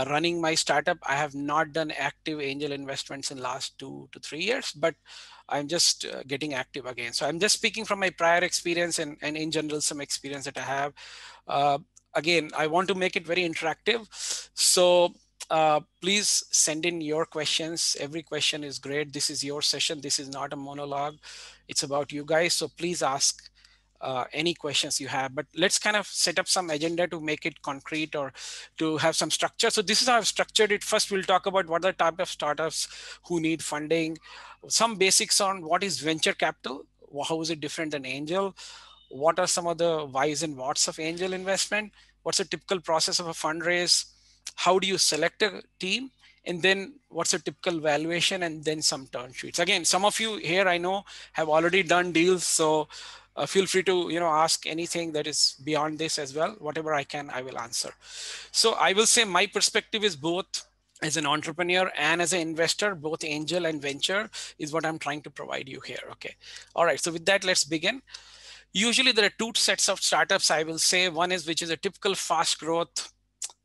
running my startup. I have not done active angel investments in last 2 to 3 years, but I'm just getting active again. So I'm just speaking from my prior experience and in general some experience that I have. Uh, Again, I want to make it very interactive. So please send in your questions. Every question is great. This is your session. This is not a monologue. It's about you guys. So please ask any questions you have, but let's kind of set up some agenda to make it concrete or to have some structure. So this is how I've structured it. First, we'll talk about what are the type of startups who need funding, some basics on what is venture capital, how is it different than angel, what are some of the whys and whats of angel investment, what's a typical process of a fundraise, how do you select a team, and then what's a typical valuation, and then some term sheets. Again, some of you here I know have already done deals, so feel free to ask anything that is beyond this as well. Whatever I can, I will answer. So I will say my perspective is both as an entrepreneur and as an investor, both angel and venture is what I'm trying to provide you here. Okay. All right. So with that, let's begin. Usually there are two sets of startups, I will say. One is which is a typical fast growth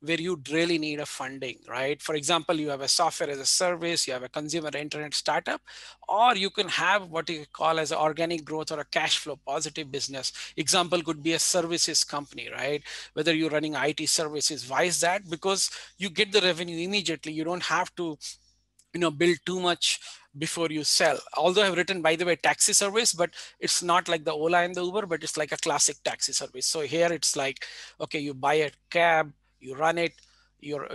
where you really need a funding, right? For example, you have a software as a service, you have a consumer internet startup, or you can have what you call as organic growth or a cash flow positive business. Example could be a services company, right? Whether you're running IT services. Why is that? Because you get the revenue immediately. You don't have to build too much before you sell. Although I've written, by the way, taxi service, but it's not like the Ola and the Uber, but it's like a classic taxi service. So here it's like, okay, you buy a cab, you run it, your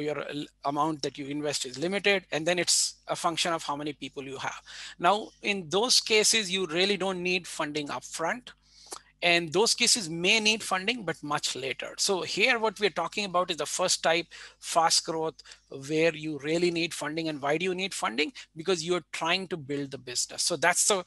amount that you invest is limited, and then it's a function of how many people you have. Now in those cases you really don't need funding upfront, and those cases may need funding but much later. So here what we're talking about is the first type, fast growth, where you really need funding. And why do you need funding? Because you're trying to build the business. So that's the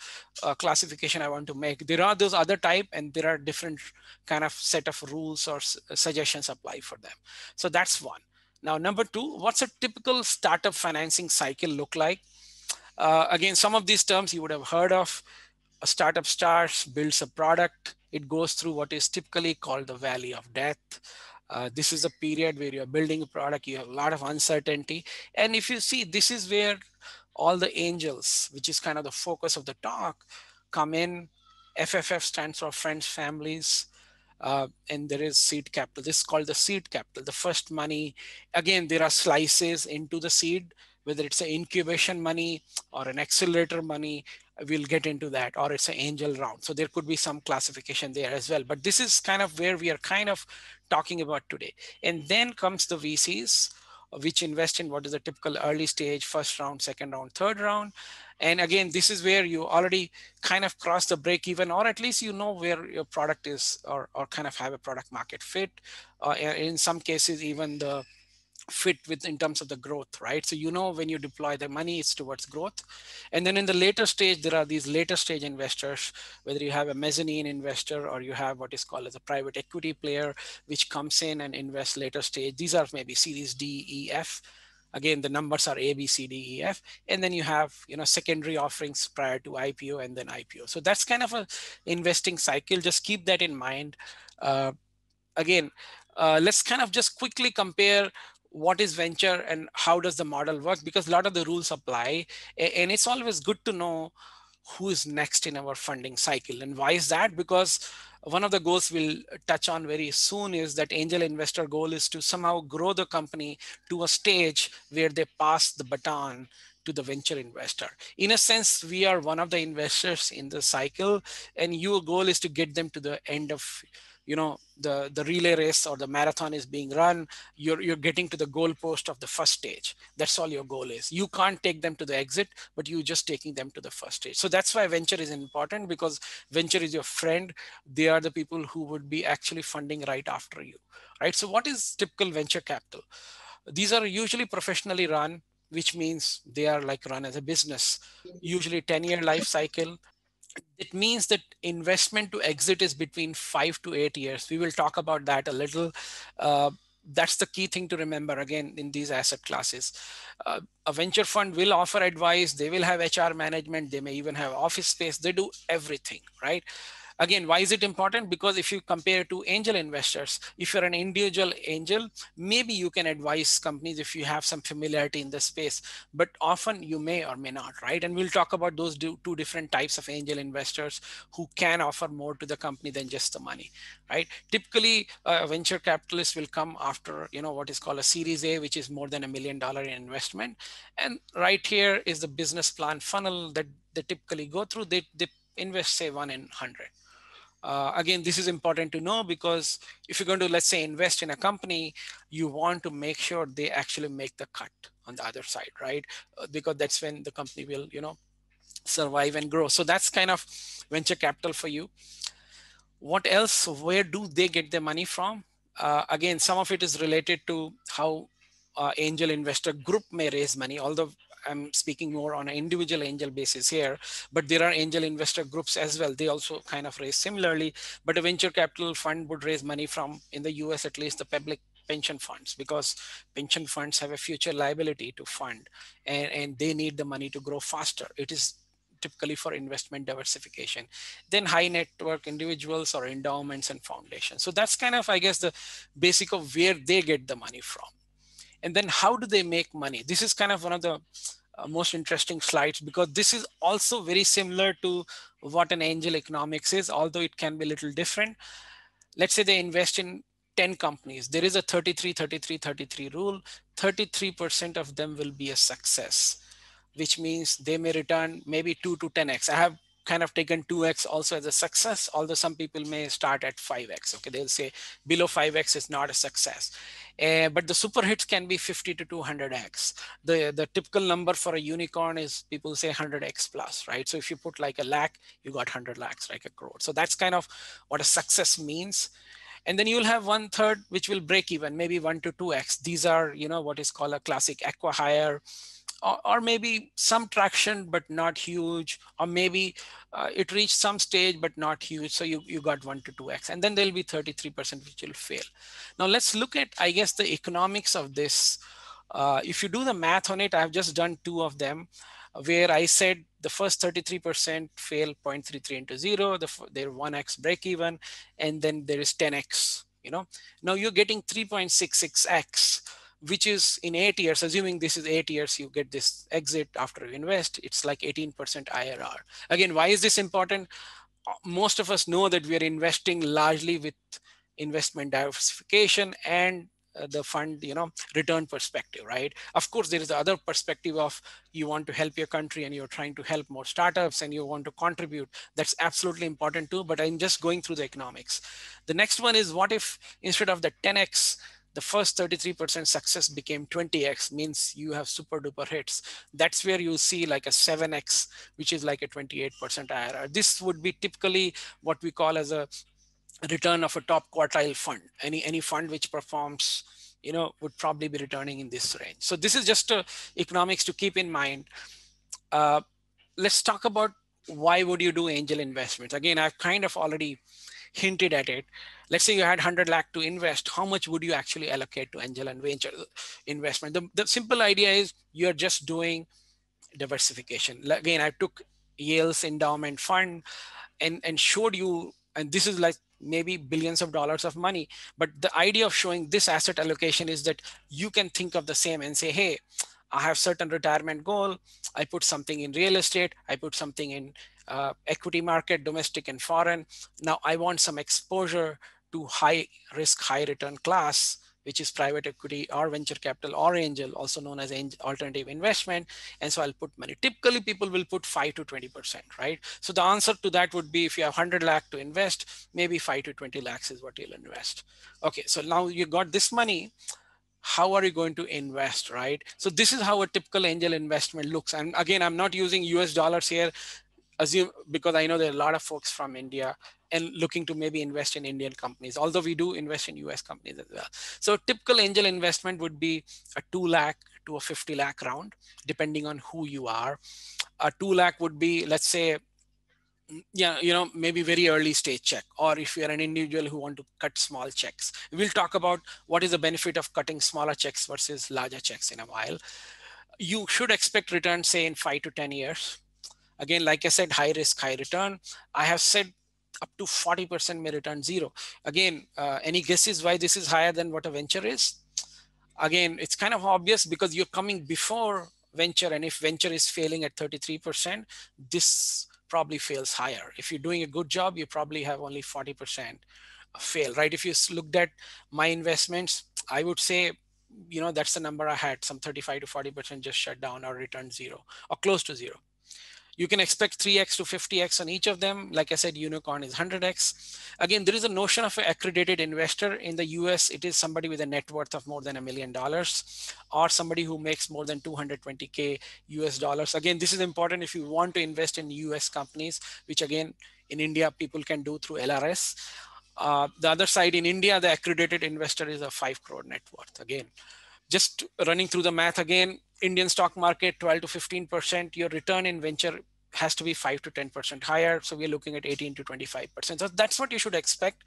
classification I want to make. There are those other type, and there are different kind of set of rules or suggestions apply for them. So that's one. Now number two, what's a typical startup financing cycle look like? Again, some of these terms you would have heard of. A startup starts, builds a product. It goes through what is typically called the valley of death. This is a period where you're building a product, you have a lot of uncertainty. And if you see, this is where all the angels, which is kind of the focus of the talk, come in. FFF stands for friends, families. And there is seed capital. This is called the seed capital, the first money. Again, there are slices into the seed, whether it's an incubation money or an accelerator money. We'll get into that, or it's an angel round. So there could be some classification there as well. But this is kind of where we are kind of talking about today. And then comes the VCs, which invest in what is a typical early stage, first round, second round, third round. And again, this is where you already kind of cross the break even, or at least you know where your product is, or kind of have a product market fit. In some cases, even the fit with in terms of the growth, right? So when you deploy the money, it's towards growth. And then in the later stage, there are these later stage investors, whether you have a mezzanine investor or you have what is called as a private equity player, which comes in and invests later stage. These are maybe series D, E, F. Again, the numbers are A, B, C, D, E, F. And then you have secondary offerings prior to IPO and then IPO. So that's kind of a investing cycle. Just keep that in mind. Again, let's kind of just quickly compare what is venture and how does the model work, because a lot of the rules apply. And it's always good to know who is next in our funding cycle. And why is that? Because one of the goals we'll touch on very soon is that angel investor goal is to somehow grow the company to a stage where they pass the baton to the venture investor. In a sense, we are one of the investors in the cycle, and your goal is to get them to the end of the relay race, or the marathon is being run. You're getting to the goal post of the first stage. That's all your goal is. You can't take them to the exit, but you're just taking them to the first stage. So that's why venture is important, because venture is your friend. They are the people who would be actually funding right after you, right? So what is typical venture capital? These are usually professionally run, which means they are like run as a business, usually 10-year life cycle. It means that investment to exit is between 5 to 8 years. We will talk about that a little. That's the key thing to remember again in these asset classes. A venture fund will offer advice. They will have HR management. They may even have office space. They do everything, right? Again, why is it important? Because if you compare to angel investors, if you're an individual angel, maybe you can advise companies if you have some familiarity in the space, but often you may or may not, right? And we'll talk about those two different types of angel investors who can offer more to the company than just the money, right? Typically, a venture capitalist will come after, what is called a Series A, which is more than $1 million in investment. And right here is the business plan funnel that they typically go through. They invest, say, 1 in 100. Again, this is important to know because if you're going to, let's say, invest in a company, you want to make sure they actually make the cut on the other side, right? Because that's when the company will, survive and grow. So that's kind of venture capital for you. What else? Where do they get their money from? Again, some of it is related to how angel investor group may raise money, although I'm speaking more on an individual angel basis here, but there are angel investor groups as well. They also kind of raise similarly, but a venture capital fund would raise money from, in the US at least, the public pension funds, because pension funds have a future liability to fund, and they need the money to grow faster. It is typically for investment diversification. Then high network individuals or endowments and foundations. So that's kind of, I guess, the basic of where they get the money from. And then how do they make money? This is kind of one of the most interesting slides, because this is also very similar to what an angel economics is, although it can be a little different. Let's say they invest in 10 companies. There is a 33 rule. 33% of them will be a success, which means they may return maybe 2 to 10x. I have kind of taken 2x also as a success, although some people may start at 5x. Okay, they'll say below 5x is not a success. But the super hits can be 50 to 200x. The typical number for a unicorn is, people say, 100x plus, right? So if you put like a lakh, you got 100 lakhs, like a crore. So that's kind of what a success means. And then you'll have 1/3 which will break even, maybe 1 to 2x. These are, what is called a classic acqui-hire, or maybe some traction but not huge, or maybe it reached some stage but not huge, so you got 1 to 2x. And then there'll be 33% which will fail. Now let's look at, I guess, the economics of this. If you do the math on it, I've just done two of them, where I said the first 33% fail 0.33 into 0, they're 1x break even, and then there is 10x. Now you're getting 3.66x, which is in 8 years, assuming this is 8 years, you get this exit after you invest, it's like 18% IRR. Again, why is this important? Most of us know that we are investing largely with investment diversification and the fund, return perspective, right? Of course, there is the other perspective of you want to help your country and you're trying to help more startups and you want to contribute. That's absolutely important too, but I'm just going through the economics. The next one is, what if instead of the 10x, the first 33% success became 20x, means you have super duper hits. That's where you see like a 7x, which is like a 28% IRR. This would be typically what we call as a return of a top quartile fund. Any fund which performs, would probably be returning in this range. So this is just economics to keep in mind. Uh, let's talk about why would you do angel investments. Again, I've kind of already hinted at it. Let's say you had 100 lakh to invest. How much would you actually allocate to angel and venture investment? The simple idea is you're just doing diversification. Again, I took Yale's endowment fund and showed you, and this is like maybe billions of dollars of money, but the idea of showing this asset allocation is that you can think of the same and say, hey, I have certain retirement goal. I put something in real estate. I put something in equity market, domestic and foreign. Now I want some exposure to high risk, high return class, which is private equity or venture capital or angel, also known as alternative investment. And so I'll put money. Typically, people will put 5 to 20%, right? So the answer to that would be, if you have 100 lakh to invest, maybe 5 to 20 lakhs is what you'll invest. Okay, so now you got this money. How are you going to invest, right? So this is how a typical angel investment looks. And again, I'm not using US dollars here, assume, because I know there are a lot of folks from India and looking to maybe invest in Indian companies, although we do invest in US companies as well. So typical angel investment would be a 2 lakh to a 50 lakh round, depending on who you are. A 2 lakh would be, let's say, yeah, maybe very early stage check, or if you're an individual who want to cut small checks. We'll talk about what is the benefit of cutting smaller checks versus larger checks in a while. You should expect returns, say, in 5 to 10 years. Again, like I said, high risk, high return. I have said up to 40% may return zero. Again, any guesses why this is higher than what a venture is? Again, it's kind of obvious because you're coming before venture, and if venture is failing at 33%, this probably fails higher. If you're doing a good job, you probably have only 40% fail, right? If you looked at my investments, I would say, that's the number I had. Some 35 to 40% just shut down or returned zero or close to zero. You can expect 3x to 50x on each of them. Like I said, unicorn is 100x. Again, there is a notion of an accredited investor. In the US, it is somebody with a net worth of more than $1 million, or somebody who makes more than 220K US dollars. Again, this is important if you want to invest in US companies, which again, in India, people can do through LRS. The other side, in India, the accredited investor is a 5 crore net worth. Again, just running through the math again, Indian stock market 12 to 15%, your return in venture has to be 5 to 10% higher. So we're looking at 18 to 25%. So that's what you should expect.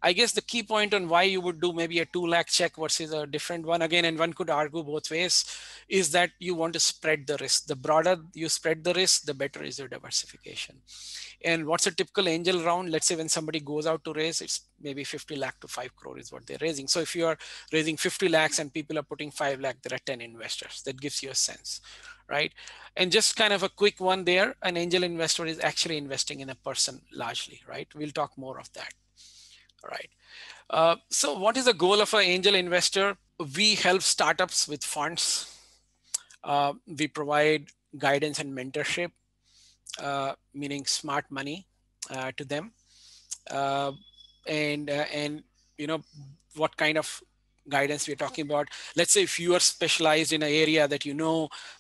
I guess the key point on why you would do maybe a 2 lakh check versus a different one, again, and one could argue both ways, is that you want to spread the risk. The broader you spread the risk, the better is your diversification. And what's a typical angel round? Let's say when somebody goes out to raise, it's maybe 50 lakh to 5 crore is what they're raising. So if you are raising 50 lakhs and people are putting 5 lakh, there are 10 investors. That gives you a sense, right? And just kind of a quick one there, an angel investor is actually investing in a person largely, right? We'll talk more of that. All right. So what is the goal of an angel investor? We help startups with funds. We provide guidance and mentorship, meaning smart money to them. Uh, and what kind of guidance we're talking about. Let's say if you are specialized in an area that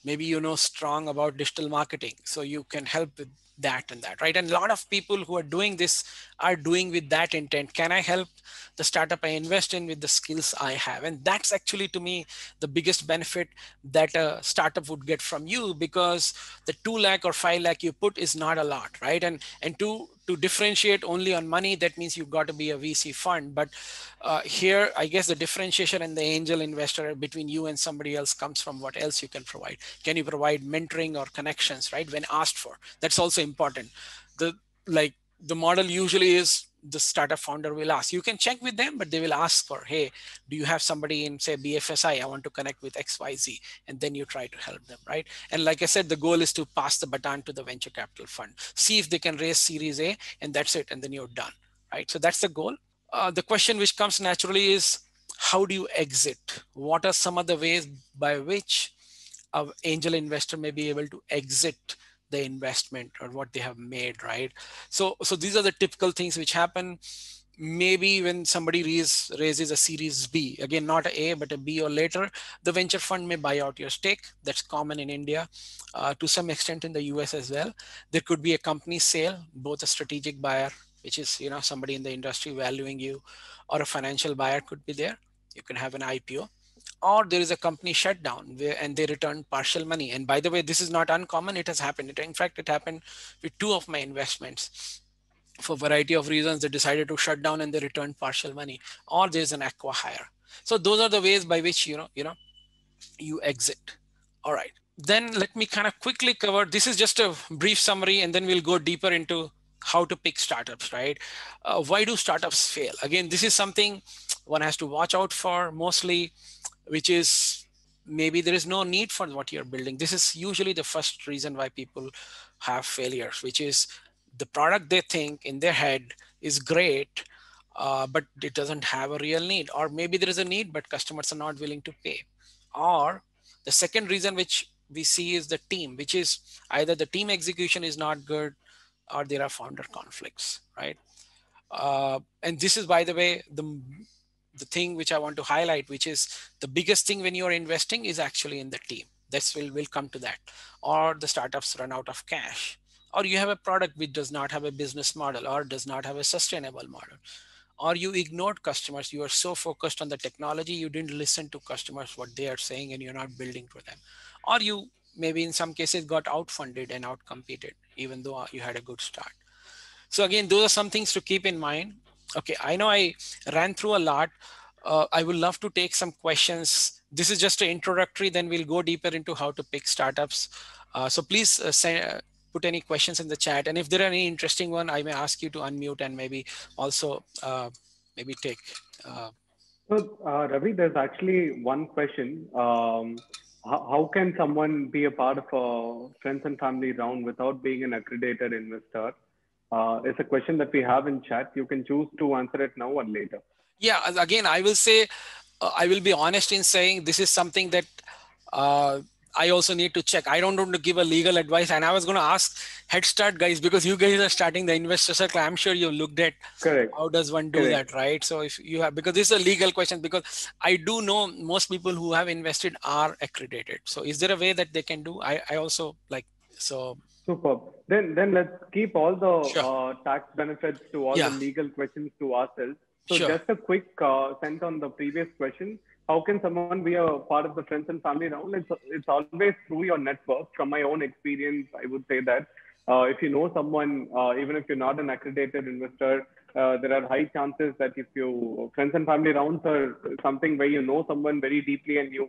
maybe strong about digital marketing, so you can help with that and that, right? And a lot of people who are doing this are doing with that intent. Can I help the startup I invest in with the skills I have? And that's actually, to me, the biggest benefit that a startup would get from you, because the 2 lakh or 5 lakh you put is not a lot, right? And to differentiate only on money, that means you've got to be a VC fund. But here, I guess the differentiation and the angel investor between you and somebody else comes from what else you can provide. Can you provide mentoring or connections, right? When asked for, that's also important. The model usually is the startup founder will ask. You can check with them, but they will ask for, hey, do you have somebody in, say, BFSI? I want to connect with XYZ. And then you try to help them, right? And like I said, the goal is to pass the baton to the venture capital fund. See if they can raise Series A, and that's it. And then you're done, right? So that's the goal. The question which comes naturally is, how do you exit? What are some of the ways by which an angel investor may be able to exit the investment or what they have made, right? So these are the typical things which happen. Maybe when somebody raises a Series B, again, not a but a B or later, the venture fund may buy out your stake. That's common in India, to some extent in the US as well. There could be a company sale, both a strategic buyer, which is somebody in the industry valuing you, or a financial buyer could be there. You can have an IPO, or there is a company shutdown and they return partial money. And by the way, this is not uncommon. It has happened. In fact, it happened with two of my investments. For a variety of reasons, they decided to shut down and they returned partial money, or there's an aqua hire. So those are the ways by which you exit. All right. Then let me kind of quickly cover. This is just a brief summary, and then we'll go deeper into how to pick startups, right? Why do startups fail? Again, this is something one has to watch out for mostly, which is maybe there is no need for what you're building. This is usually the first reason why people have failures, which is the product they think in their head is great, but it doesn't have a real need. Or maybe there is a need, but customers are not willing to pay. Or the second reason which we see is the team, which is either the team execution is not good, or there are founder conflicts, right? And this is, by the way, the thing which I want to highlight, which is the biggest thing when you're investing is actually in the team. That's we'll come to that. Or the startups run out of cash, or you have a product which does not have a business model or does not have a sustainable model, or you ignored customers. You are so focused on the technology, you didn't listen to customers, what they are saying, and you're not building for them. Or you maybe in some cases got outfunded and outcompeted, even though you had a good start. So again, those are some things to keep in mind. Okay, I know I ran through a lot. I would love to take some questions. This is just an introductory, then we'll go deeper into how to pick startups. So please put any questions in the chat, and if there are any interesting one, I may ask you to unmute and maybe also maybe take. Uh, So, Ravi, there's actually one question. How can someone be a part of a friends and family round without being an accredited investor? It's a question that we have in chat. You can choose to answer it now or later. yeah, again, I will say, I will be honest in saying this is something that uh, I also need to check. I don't want to give a legal advice, and I was going to ask Headstart guys, because you guys are starting the investor circle. I'm sure you looked at Correct. how does one do Correct. that, right? So if you have, because this is a legal question, because I do know most people who have invested are accredited. So is there a way that they can do? I also like, so Superb. Then let's keep all the sure, tax benefits to all the yeah, legal questions to ourselves. So sure, just a quick sense on the previous question. How can someone be a part of the friends and family round? It's always through your network. From my own experience, I would say that if you know someone, even if you're not an accredited investor, there are high chances that if you friends and family rounds are something where you know someone very deeply and you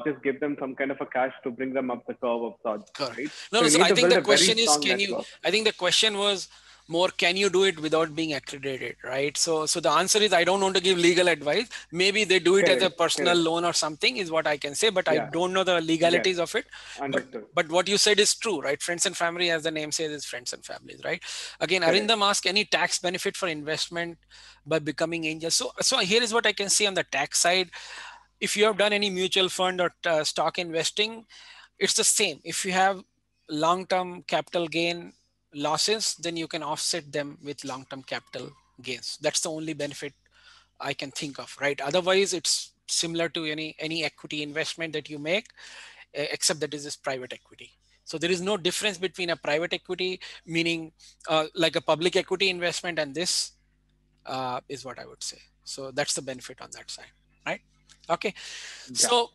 just give them some kind of a cash to bring them up the curve of sorts, correct. right? No, So no. you So need I to think build the a very question is, strong can you? network. I think the question was more, can you do it without being accredited, right? So the answer is, I don't want to give legal advice. Maybe they do it as a Correct, personal correct. loan or something, is what I can say, but I Yeah, don't know the yes, legalities of it. But understood. but what you said is true, right? Friends and family, as the name says, is friends and families, right? Again, Correct. Arindam asked, any tax benefit for investment by becoming angel? So here is what I can see on the tax side. If you have done any mutual fund or stock investing, it's the same. If you have long-term capital gain losses, then you can offset them with long-term capital gains. That's the only benefit I can think of, right? Otherwise, it's similar to any equity investment that you make, except that this is private equity. So there is no difference between a private equity, meaning like a public equity investment, and this is what I would say. So that's the benefit on that side, right? Okay. Yeah. So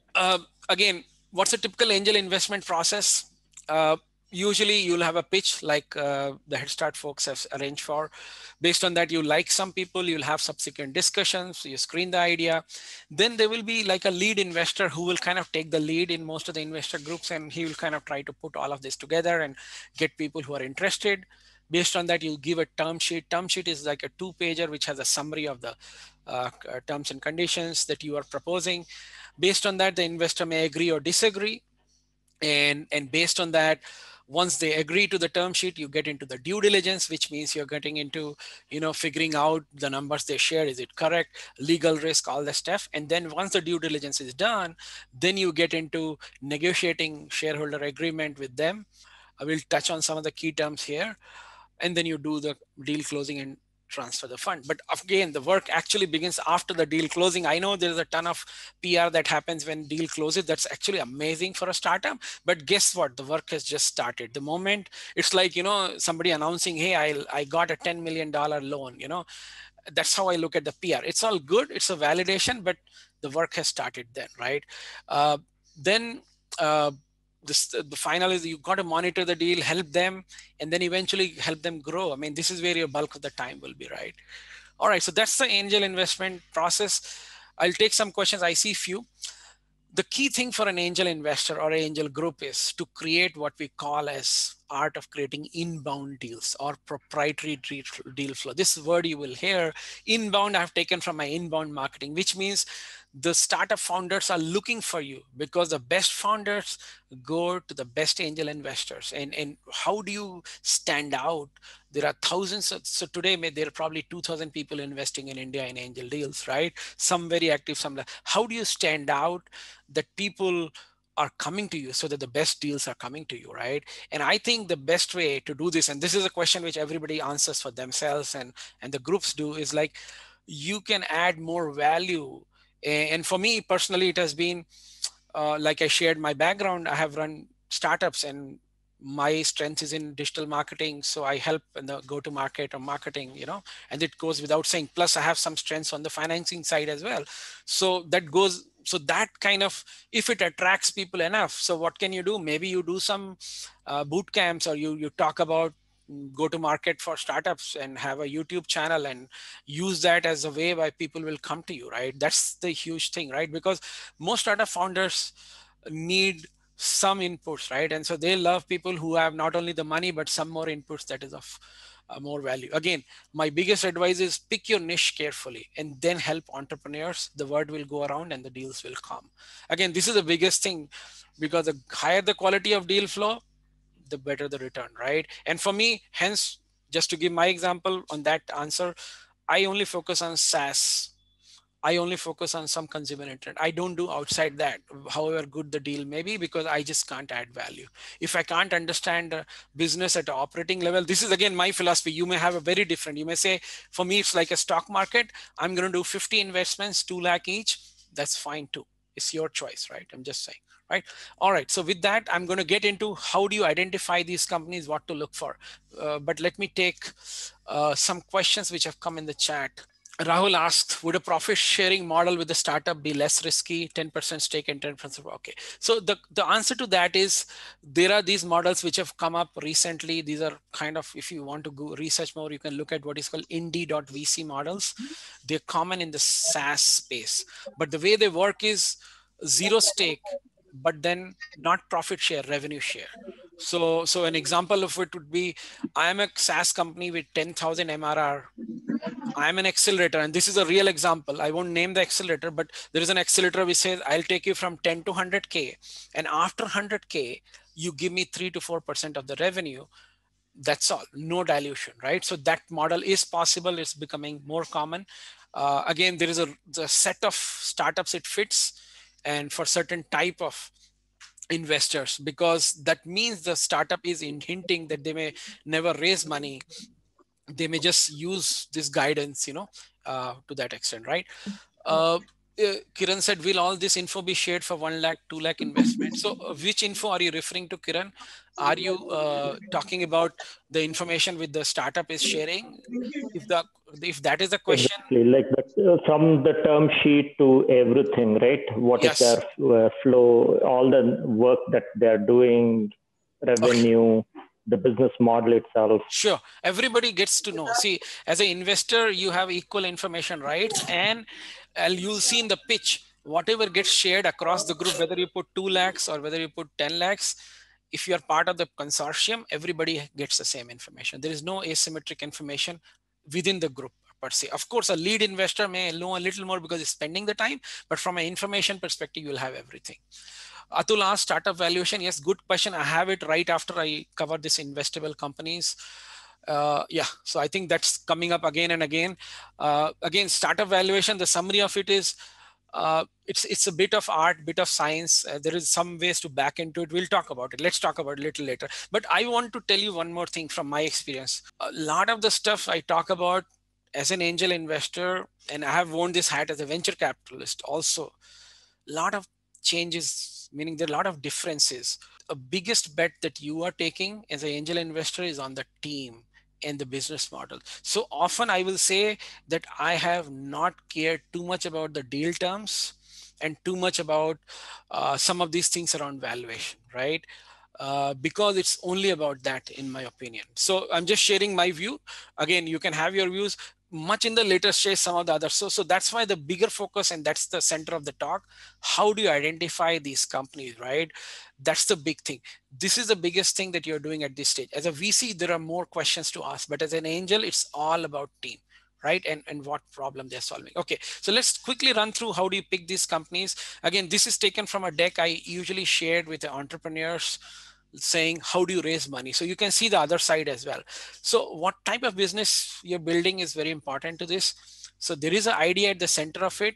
again, what's a typical angel investment process? Uh, Usually you'll have a pitch like the Headstart folks have arranged for. Based on that, you like some people, you'll have subsequent discussions, you screen the idea. Then there will be like a lead investor who will kind of take the lead in most of the investor groups, and he will kind of try to put all of this together and get people who are interested. Based on that, you give a term sheet. Term sheet is like a 2-pager which has a summary of the terms and conditions that you are proposing. Based on that, the investor may agree or disagree, and based on that, once they agree to the term sheet, you get into the due diligence, which means you're getting into, figuring out the numbers they share, is it correct, legal risk, all the stuff. And then once the due diligence is done, then you get into negotiating shareholder agreement with them. I will touch on some of the key terms here, and then you do the deal closing and transfer the fund. But again, the work actually begins after the deal closing. I know there's a ton of PR that happens when deal closes. That's actually amazing for a startup. But guess what? The work has just started. The moment it's like, somebody announcing, hey, I got a $10 million loan, that's how I look at the PR. It's all good. It's a validation, but the work has started then, right? Then uh, the final is, you got to monitor the deal, help them, and then eventually help them grow. I mean, this is where your bulk of the time will be, right? All right. So that's the angel investment process. I'll take some questions. I see few. The key thing for an angel investor or an angel group is to create what we call as art of creating inbound deals or proprietary deal flow. This word you will hear, inbound, I've taken from my inbound marketing, which means the startup founders are looking for you, because the best founders go to the best angel investors. And how do you stand out? There are thousands so today there are probably 2,000 people investing in India in angel deals, right? Some very active, some. How do you stand out that people are coming to you, so that the best deals are coming to you, right? And I think the best way to do this, and this is a question which everybody answers for themselves, and the groups do, is like, you can add more value. And for me personally, it has been like I shared my background. I have run startups, and my strength is in digital marketing. So I help in the go to market or marketing, and it goes without saying. Plus, I have some strengths on the financing side as well. So that goes, so that kind of, if it attracts people enough, so what can you do? Maybe you do some boot camps, or you talk about go to market for startups and have a YouTube channel and use that as a way why people will come to you, right? That's the huge thing, right? Because most startup founders need some inputs, right? And so they love people who have not only the money but some more inputs that is of more value. Again, my biggest advice is pick your niche carefully and then help entrepreneurs. The word will go around and the deals will come. Again, this is the biggest thing, because the higher the quality of deal flow, the better the return, right? And for me, hence, just to give my example on that answer, I only focus on SaaS. I only focus on some consumer internet. I don't do outside that, however good the deal may be, because I just can't add value. If I can't understand business at an operating level, this is again my philosophy. You may have a very different. You may say, for me, it's like a stock market. I'm going to do 50 investments, 2 lakh each. That's fine too. It's your choice, right? I'm just saying, right? All right. So with that, I'm going to get into how do you identify these companies, what to look for. But let me take some questions which have come in the chat. Rahul asked, would a profit sharing model with the startup be less risky, 10% stake and 10%? Okay. So the answer to that is there are these models which have come up recently. These are kind of, if you want to go research more, you can look at what is called indie.vc models. They're common in the SaaS space, but the way they work is zero stake, but then not profit share, revenue share. So an example of it would be, I am a SaaS company with 10,000 MRR. I'm an accelerator, and this is a real example. I won't name the accelerator, but there is an accelerator which says I'll take you from 10 to 100K, and after 100K, you give me 3 to 4% of the revenue. That's all, no dilution, right? So that model is possible. It's becoming more common. Again, there is the set of startups it fits, and for certain type of investors, because that means the startup is hinting that they may never raise money, they may just use this guidance, to that extent, right? uh, Kiran said, will all this info be shared for 1 lakh 2 lakh investment? So which info are you referring to, Kiran? Are you talking about the information with the startup is sharing? If that is the question, Exactly, like that, from the term sheet to everything, right? What is their yes. flow, all the work that they're doing, Okay. revenue, the business model itself. Sure. Everybody gets to know. See, as an investor, you have equal information rights, and you'll see in the pitch, whatever gets shared across the group, whether you put 2 lakhs or whether you put 10 lakhs, if you are part of the consortium, everybody gets the same information. There is no asymmetric information within the group per se. Of course, a lead investor may know a little more because he's spending the time, but from an information perspective, you'll have everything. Atul asked startup valuation. Yes, good question. I have it right after I cover this investable companies. Yeah, so I think that's coming up again and again. Again, startup valuation, the summary of it is, it's a bit of art, bit of science. There is some ways to back into it. We'll talk about it. Let's talk about it a little later. But I want to tell you one more thing from my experience. A lot of the stuff I talk about as an angel investor, and I have worn this hat as a venture capitalist also, lot of changes, meaning there are a lot of differences. A biggest bet that you are taking as an angel investor is on the team and the business model. So often I will say that I have not cared too much about the deal terms and too much about some of these things around valuation, right? Because it's only about that, in my opinion. So I'm just sharing my view. Again, you can have your views much in the later stage, some of the others. So that's why the bigger focus, and that's the center of the talk. How do you identify these companies, right? That's the big thing. This is the biggest thing that you're doing at this stage. As a VC, there are more questions to ask, but as an angel, it's all about team, right? And what problem they're solving. Okay, so let's quickly run through how do you pick these companies. Again, this is taken from a deck I usually shared with the entrepreneurs, saying how do you raise money, so you can see the other side as well. So what type of business you're building is very important to this. So there is an idea at the center of it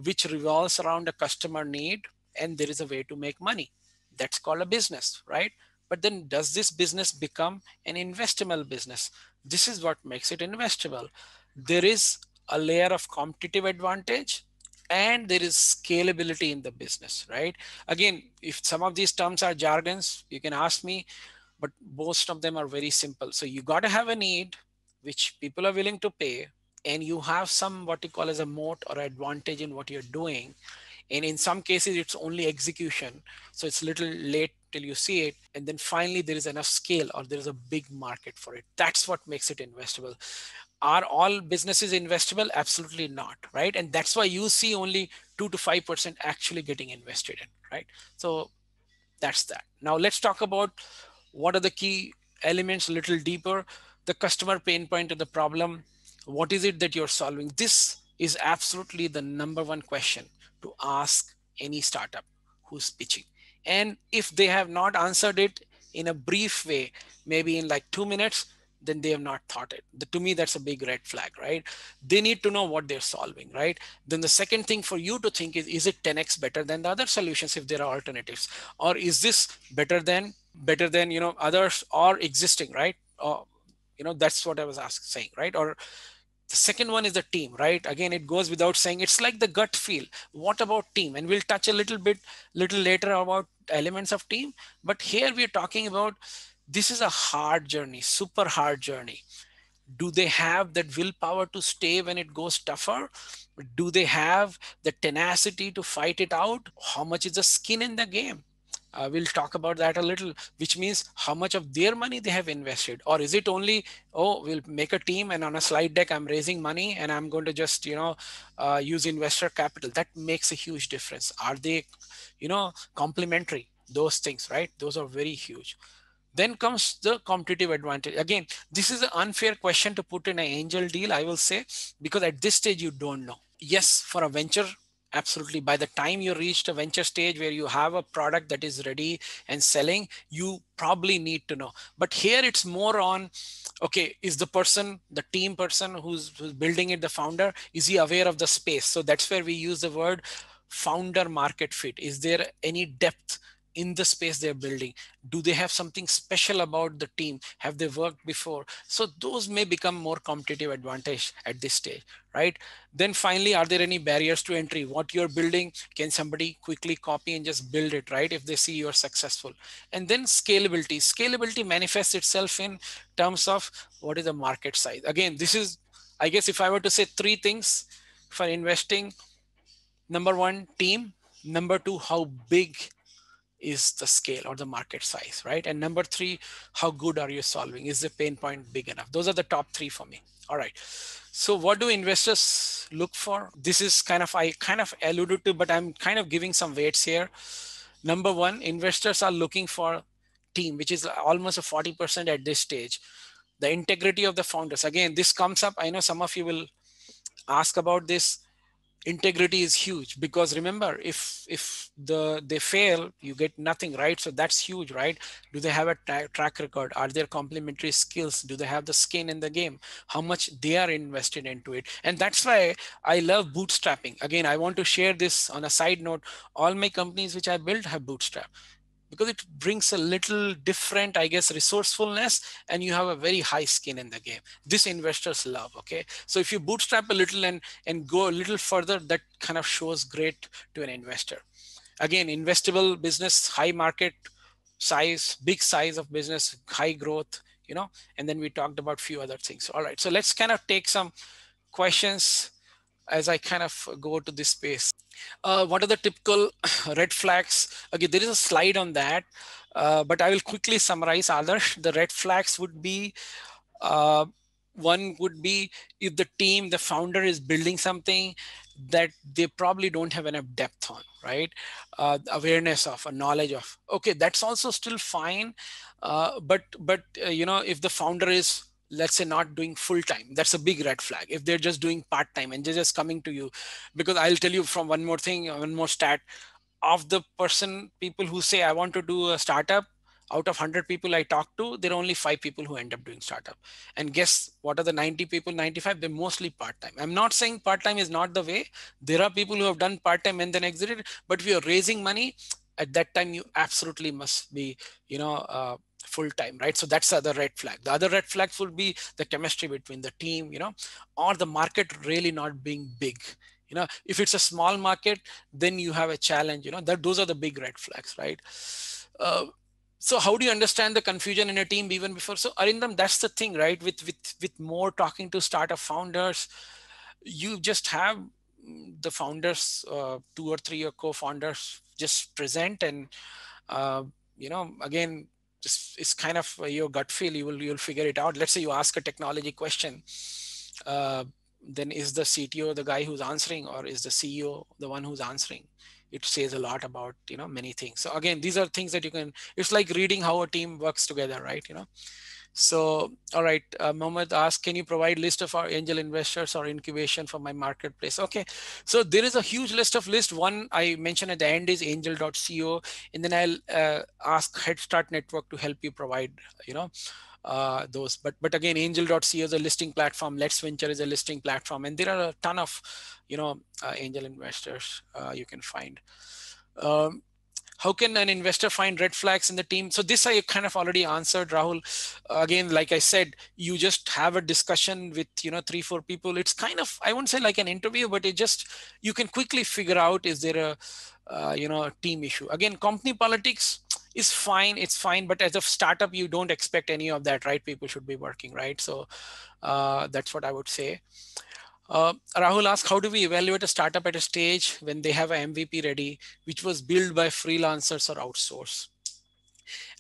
which revolves around a customer need, and there is a way to make money. That's called a business, right? But then does this business become an investable business? This is what makes it investable. There is a layer of competitive advantage, and there is scalability in the business, right? Again, if some of these terms are jargons, you can ask me, but most of them are very simple. So you got to have a need which people are willing to pay, and you have some what you call as a moat or advantage in what you're doing. And in some cases, it's only execution. So it's a little late till you see it. And then finally, there is enough scale or there is a big market for it. That's what makes it investable. Are all businesses investable? Absolutely not, right? And that's why you see only 2 to 5% actually getting invested in, right? So That's that. Now let's talk about what are the key elements a little deeper. The customer pain point of the problem. What is it that you're solving? This is absolutely the number one question to ask any startup who's pitching. And if they have not answered it in a brief way, maybe in like 2 minutes, then they have not thought it. To me, that's a big red flag, right? They need to know what they're solving, right? Then the second thing for you to think is it 10x better than the other solutions if there are alternatives? Or is this better than others or existing, right? Or that's what I was saying, right? Or the second one is the team, right? Again, it goes without saying, it's like the gut feel. What about team? And we'll touch a little later about elements of team. But here we're talking about, this is a hard journey, super hard journey. Do they have that willpower to stay when it goes tougher? Do they have the tenacity to fight it out? How much is the skin in the game? We'll talk about that a little, which means how much of their money they have invested. Or is it only, oh, we'll make a team and on a slide deck I'm raising money and I'm going to just use investor capital? That makes a huge difference. Are they complementary? Those things, right? Those are very huge. Then comes the competitive advantage. Again, this is an unfair question to put in an angel deal, I will say, because at this stage you don't know. Yes, for a venture, absolutely. By the time you reach the venture stage where you have a product that is ready and selling, you probably need to know. But here it's more on, okay, is the person, the team person who's building it, the founder, is he aware of the space? So that's where we use the word founder market fit. Is there any depth in the space they're building? Do they have something special about the team? Have they worked before? So those may become more competitive advantage at this stage, right? Then finally, are there any barriers to entry? What you're building, can somebody quickly copy and just build it, right? If they see you're successful. And then scalability. Scalability manifests itself in terms of what is the market size. Again, this is, I guess if I were to say three things for investing: number one, team; number two, how big is the scale or the market size, right? And number three, how good are you solving? Is the pain point big enough? Those are the top three for me. All right. So what do investors look for? This is I kind of alluded to, but I'm kind of giving some weights here. Number one, investors are looking for team, which is almost a 40% at this stage. The integrity of the founders. Again, this comes up. I know some of you will ask about this. Integrity is huge, because remember, if they fail, you get nothing, right? So that's huge, right? Do they have a track record? Are there complementary skills? Do they have the skin in the game? How much they are invested into it? And that's why I love bootstrapping. Again, I want to share this on a side note. All my companies which I built have bootstrap, because it brings a little different, I guess, resourcefulness, and you have a very high skin in the game. This investors love. Okay, so if you bootstrap a little and go a little further, that kind of shows great to an investor. Again, investable business, high market size, big size of business, high growth, and then we talked about few other things. All right, so let's kind of take some questions as I kind of go to this space. What are the typical red flags? Okay, there is a slide on that, but I will quickly summarize. Adarsh, the red flags would be, uh, one would be if the team, the founder is building something that they probably don't have enough depth on, right? Awareness of, a knowledge of. Okay, that's also still fine, but if the founder is, let's say, not doing full time, that's a big red flag. If they're just doing part time and they're just coming to you, because I'll tell you from one more thing, one more stat. Of the people who say I want to do a startup, out of 100 people I talk to, there are only 5 people who end up doing startup. And guess what are the 90 people, 95? They're mostly part-time. I'm not saying part-time is not the way. There are people who have done part-time and then exited, but if you're raising money at that time, you absolutely must be, full time, right? So that's the other red flag. The other red flags would be the chemistry between the team, or the market really not being big. If it's a small market, then you have a challenge, that those are the big red flags, right? uh, so how do you understand the confusion in a team even before? So Arindam, that's the thing, right? With more talking to startup founders, you just have the founders, 2 or 3 or co-founders just present, and again, just it's kind of your gut feel. You'll figure it out. Let's say you ask a technology question, uh, then is the CTO the guy who's answering, or is the CEO the one who's answering? it says a lot about, many things. So again, these are things that you can, it's like reading how a team works together, right? So, all right, Mohammed asked, can you provide list of our angel investors or incubation for my marketplace? Okay, so there is a huge list of list. One I mentioned at the end is angel.co, and then I'll ask Headstart Network to help you provide, those. But again, angel.co is a listing platform. Let's Venture is a listing platform, and there are a ton of, angel investors you can find. Um, how can an investor find red flags in the team? So this I kind of already answered, Rahul. Again, like I said, you just have a discussion with 3-4 people. It's kind of, I won't say like an interview, but it just, you can quickly figure out, is there a team issue? Again, company politics is fine, it's fine, but as a startup you don't expect any of that, right? People should be working, right? So that's what I would say. Rahul asked, how do we evaluate a startup at a stage when they have an MVP ready, which was built by freelancers or outsource?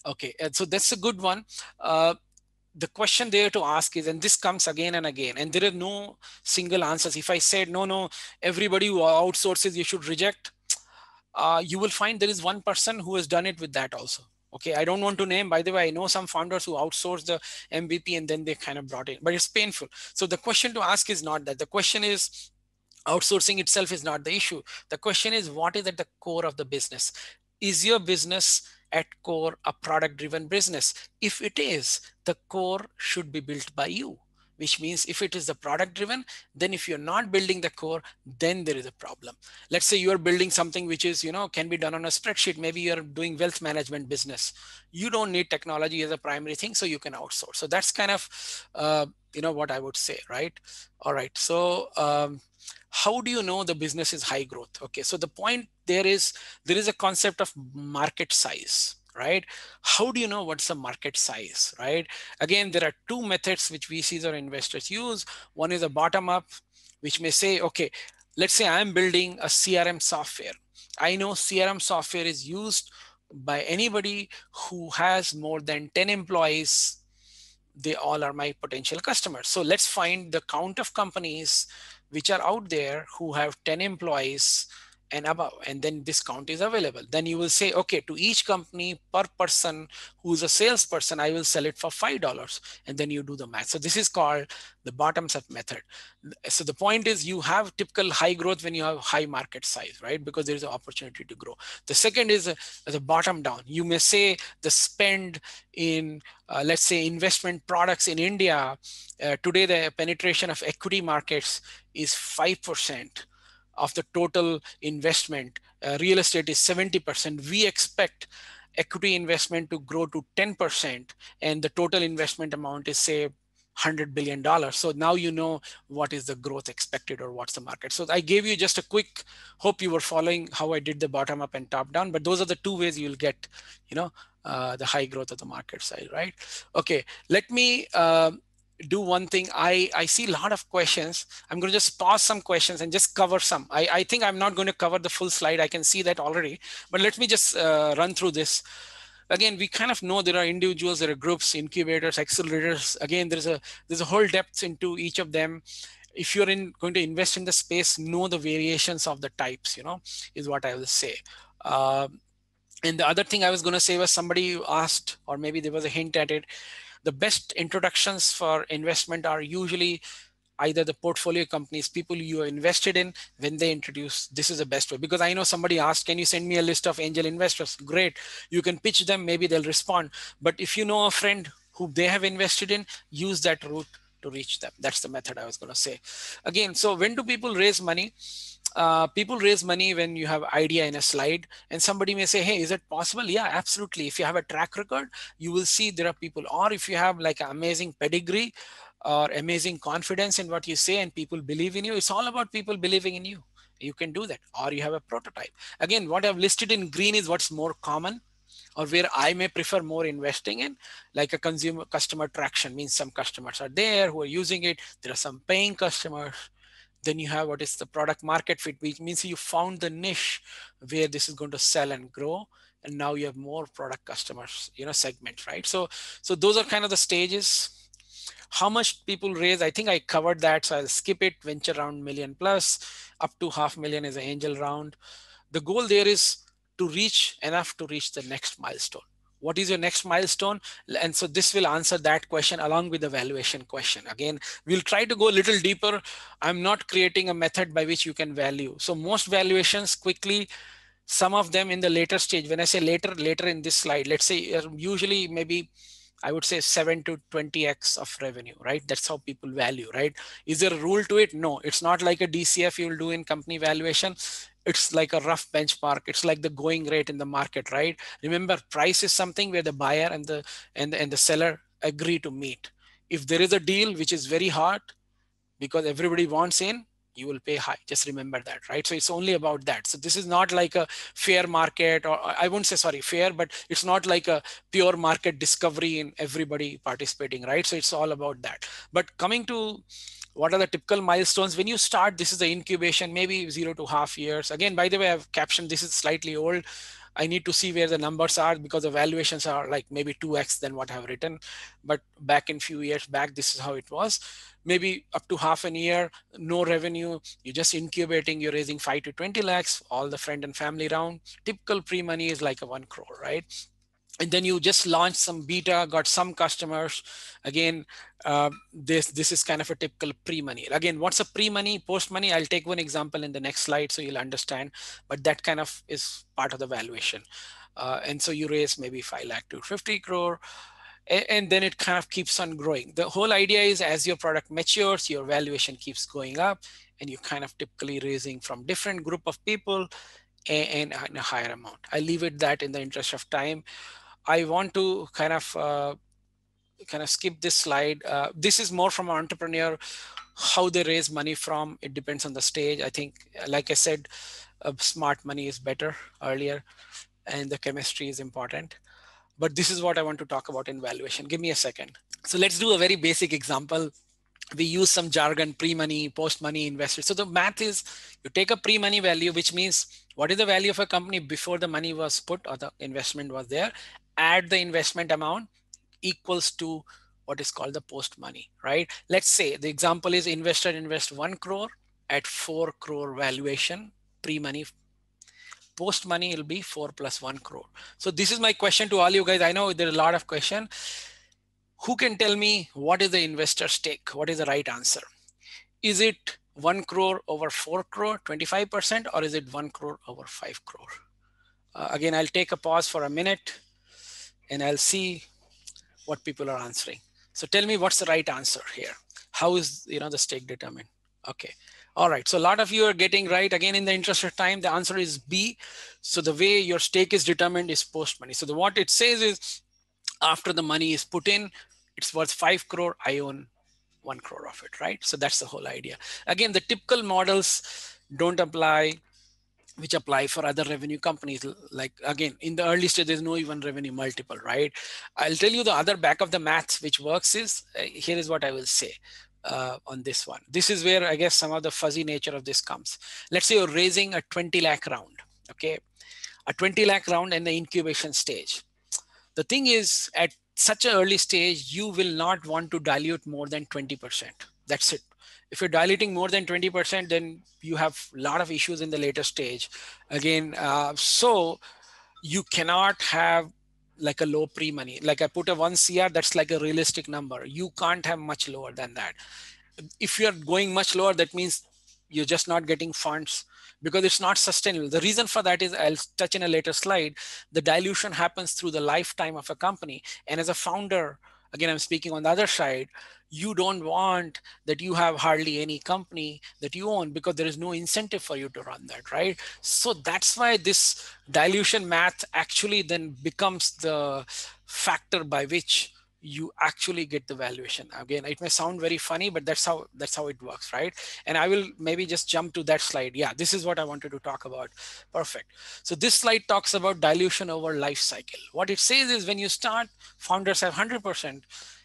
Okay, and so that's a good one. The question there to ask is, and this comes again and again, and there are no single answers. If I said, no, everybody who outsources, you should reject, you will find there is one person who has done it with that also. Okay, I don't want to name, by the way, I know some founders who outsource the MVP and then they kind of brought it, but it's painful. So the question to ask is not that. The question is, outsourcing itself is not the issue. The question is, what is at the core of the business? Is your business at core a product driven business? If it is, the core should be built by you, which means if it is the product driven, then if you're not building the core, then there is a problem. Let's say you are building something which is, can be done on a spreadsheet. Maybe you're doing wealth management business. You don't need technology as a primary thing, so you can outsource. So that's kind of, what I would say, right? All right. So, how do you know the business is high growth? Okay, so the point there is a concept of market size, right? How do you know what's the market size, right? Again, there are two methods which VCs or investors use. One is a bottom up, which may say, okay, let's say I'm building a CRM software. I know CRM software is used by anybody who has more than 10 employees. They all are my potential customers. So let's find the count of companies which are out there who have 10 employees and above, and then this count is available. Then you will say, okay, to each company per person who's a salesperson, I will sell it for $5, and then you do the math. So this is called the bottoms up method. So the point is, you have typical high growth when you have high market size, right? Because there is an opportunity to grow. The second is the bottom down. You may say the spend in let's say investment products in India, today the penetration of equity markets is 5% of the total investment. Real estate is 70%. We expect equity investment to grow to 10%, and the total investment amount is, say, $100 billion. So now you know what is the growth expected or what's the market. So I gave you just a quick, hope you were following how I did the bottom up and top down, but those are the two ways you'll get, the high growth of the market size, right? Okay, let me do one thing. I see a lot of questions. I'm going to just pause some questions and just cover some. I think I'm not going to cover the full slide. I can see that already, but let me just run through this. Again, we kind of know there are individuals, there are groups, incubators, accelerators. Again, there's a whole depth into each of them. If you're going to invest in the space, know the variations of the types, is what I will say. And the other thing I was going to say was, somebody asked, or maybe there was a hint at it, the best introductions for investment are usually either the portfolio companies, people you are invested in, when they introduce, this is the best way. Because I know somebody asked, can you send me a list of angel investors? Great. You can pitch them, maybe they'll respond. But if you know a friend who they have invested in, use that route to reach them. That's the method I was going to say. Again, so when do people raise money? People raise money when you have idea in a slide, and somebody may say, hey, is it possible? Yeah, absolutely. If you have a track record, you will see there are people. Or if you have like an amazing pedigree or amazing confidence in what you say and people believe in you, it's all about people believing in you. You can do that. Or you have a prototype. Again, what I've listed in green is what's more common, or where I may prefer more investing in, like a customer traction, means some customers are there who are using it. There are some paying customers. Then you have what is the product market fit, which means you found the niche where this is going to sell and grow. And now you have more product customers, segments, right? So those are kind of the stages. How much people raise, I think I covered that, so I'll skip it. Venture round million plus, up to $500,000 is an angel round. The goal there is to reach enough to reach the next milestone. What is your next milestone? And so this will answer that question along with the valuation question. Again, we'll try to go a little deeper. I'm not creating a method by which you can value. So most valuations quickly, some of them in the later stage. When I say later, later in this slide, let's say usually maybe I would say 7 to 20x of revenue, right? That's how people value, right? Is there a rule to it? No, it's not like a DCF you'll do in company valuation. It's like a rough benchmark. It's like the going rate in the market, right? Remember, price is something where the buyer and the seller agree to meet. If there is a deal which is very hard because everybody wants in, you will pay high. Just remember that, right? So it's only about that. So this is not like a fair market, or I wouldn't say, sorry, fair, but it's not like a pure market discovery in everybody participating, right? So it's all about that. But coming to what are the typical milestones when you start, this is the incubation, maybe 0 to half years. Again, by the way, I've captioned this is slightly old. I need to see where the numbers are because the valuations are like maybe 2x than what I've written. But back in few years back, this is how it was. Maybe up to half a year, no revenue. You're just incubating. You're raising 5 to 20 lakhs, all the friend and family round. Typical pre-money is like a 1 crore, right? And then you just launched some beta, got some customers. Again, this is kind of a typical pre-money. Again, what's a pre-money, post-money? I'll take one example in the next slide so you'll understand. But that kind of is part of the valuation. And so you raise maybe 5 lakh to 50 crore. And then it kind of keeps on growing. The whole idea is as your product matures, your valuation keeps going up, and you kind of typically raising from different group of people and a higher amount. I leave it that in the interest of time. I want to kind of skip this slide. This is more from an entrepreneur, how they raise money from. It depends on the stage. I think, like I said, smart money is better earlier, and the chemistry is important. But this is what I want to talk about in valuation. Give me a second. So let's do a very basic example. We use some jargon, pre-money, post-money investors. So the math is you take a pre-money value, which means what is the value of a company before the money was put or the investment was there, add the investment amount equals to what is called the post-money, right? Let's say the example is investor invest 1 crore at 4 crore valuation, pre-money. Post money will be 4 plus 1 crore. So this is my question to all you guys. I know there are a lot of questions. Who can tell me what is the investor stake? What is the right answer? Is it 1 crore over 4 crore, 25%, or is it 1 crore over 5 crore? Again, I'll take a pause for a minute and I'll see what people are answering. So tell me what's the right answer here. How is the stake determined? Okay. All right. So a lot of you are getting right. Again, in the interest of time, the answer is B. So the way your stake is determined is post money. So what it says is after the money is put in, it's worth 5 crore. I own 1 crore of it, right? So that's the whole idea. Again, the typical models don't apply, which apply for other revenue companies. Like again, in the early stage, there's no even revenue multiple, right? I'll tell you the other back of the maths which works is, here is what I will say on this one. This is where I guess some of the fuzzy nature of this comes. Let's say you're raising a 20 lakh round, okay? A 20 lakh round in the incubation stage. The thing is, at such an early stage, you will not want to dilute more than 20%. That's it. If you're diluting more than 20%, then you have a lot of issues in the later stage. Again, so you cannot have like a low pre-money. Like I put a 1 CR, that's like a realistic number. You can't have much lower than that. If you're going much lower, that means you're just not getting funds because it's not sustainable. The reason for that is, I'll touch in a later slide, the dilution happens through the lifetime of a company. And as a founder, again, I'm speaking on the other side, you don't want that you have hardly any company that you own because there is no incentive for you to run that, right? So that's why this dilution math actually then becomes the factor by which you actually get the valuation. Again, it may sound very funny, but that's how it works, right? And I will maybe just jump to that slide. Yeah, this is what I wanted to talk about. Perfect. So this slide talks about dilution over life cycle. What it says is when you start, founders have 100%,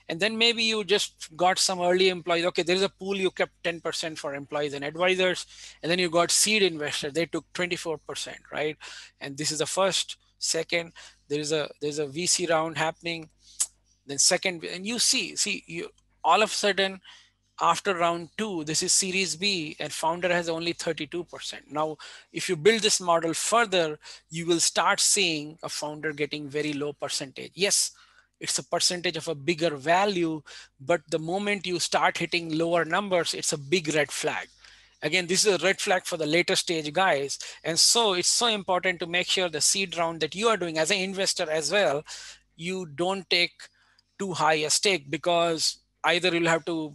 and then maybe you just got some early employees. Okay, there is a pool, you kept 10% for employees and advisors, and then you got seed investors, they took 24%, right? And this is the first. Second, there's a VC round happening. Then second, and you see you all of a sudden After round two, this is series B, and founder has only 32%. Now, if you build this model further, you will start seeing a founder getting very low percentage. Yes, it's a percentage of a bigger value, but the moment you start hitting lower numbers, it's a big red flag. Again, this is a red flag for the later stage guys. And so it's so important to make sure the seed round that you are doing as an investor as well, you don't take too high a stake, because either you'll have to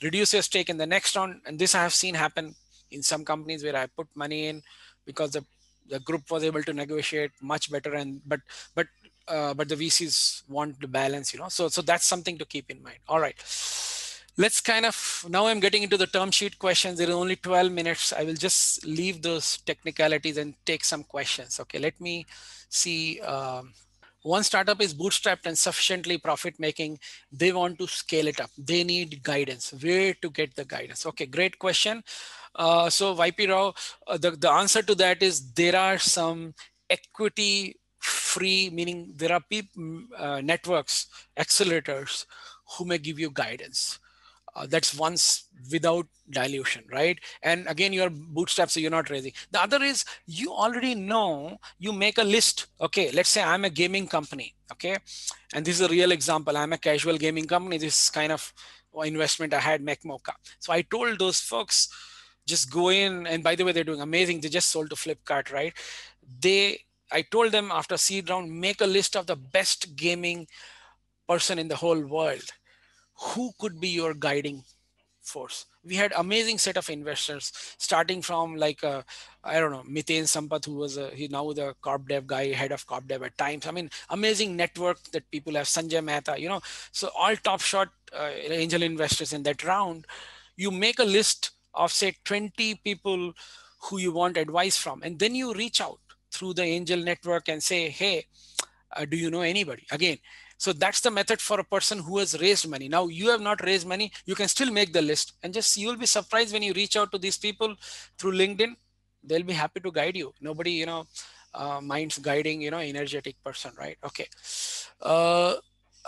reduce your stake in the next round. And this I have seen happen in some companies where I put money in because the group was able to negotiate much better, and but but the VCs want the balance, so that's something to keep in mind. All right, let's kind of, now I'm getting into the term sheet questions. There are only 12 minutes. I will just leave those technicalities and take some questions. Okay, let me see. One startup is bootstrapped and sufficiently profit making. They want to scale it up. They need guidance. Where to get the guidance? Okay, great question. So YP Rao, the answer to that is there are some equity free, meaning there are networks, accelerators who may give you guidance. That's once without dilution, right? And again, you're bootstrap, so you're not raising. The other is you already know, you make a list. Okay, let's say I'm a gaming company. Okay, and this is a real example. I'm a casual gaming company. This kind of investment I had, Mechmocha. So I told those folks, just go in. And by the way, they're doing amazing. They just sold to Flipkart, right? I told them after seed round, make a list of the best gaming person in the whole world. Who could be your guiding force? We had amazing set of investors, starting from like I don't know, Miten Sampath, who was he now the corp dev guy, head of corp dev at Times. I mean, amazing network that people have. Sanjay Mehta, so all top shot angel investors in that round. You make a list of say 20 people who you want advice from, and then you reach out through the angel network and say, hey, do you know anybody? Again, so that's the method for a person who has raised money. Now you have not raised money, you can still make the list, and just you'll be surprised when you reach out to these people through LinkedIn. They'll be happy to guide you. Nobody minds guiding energetic person, right? Okay. uh,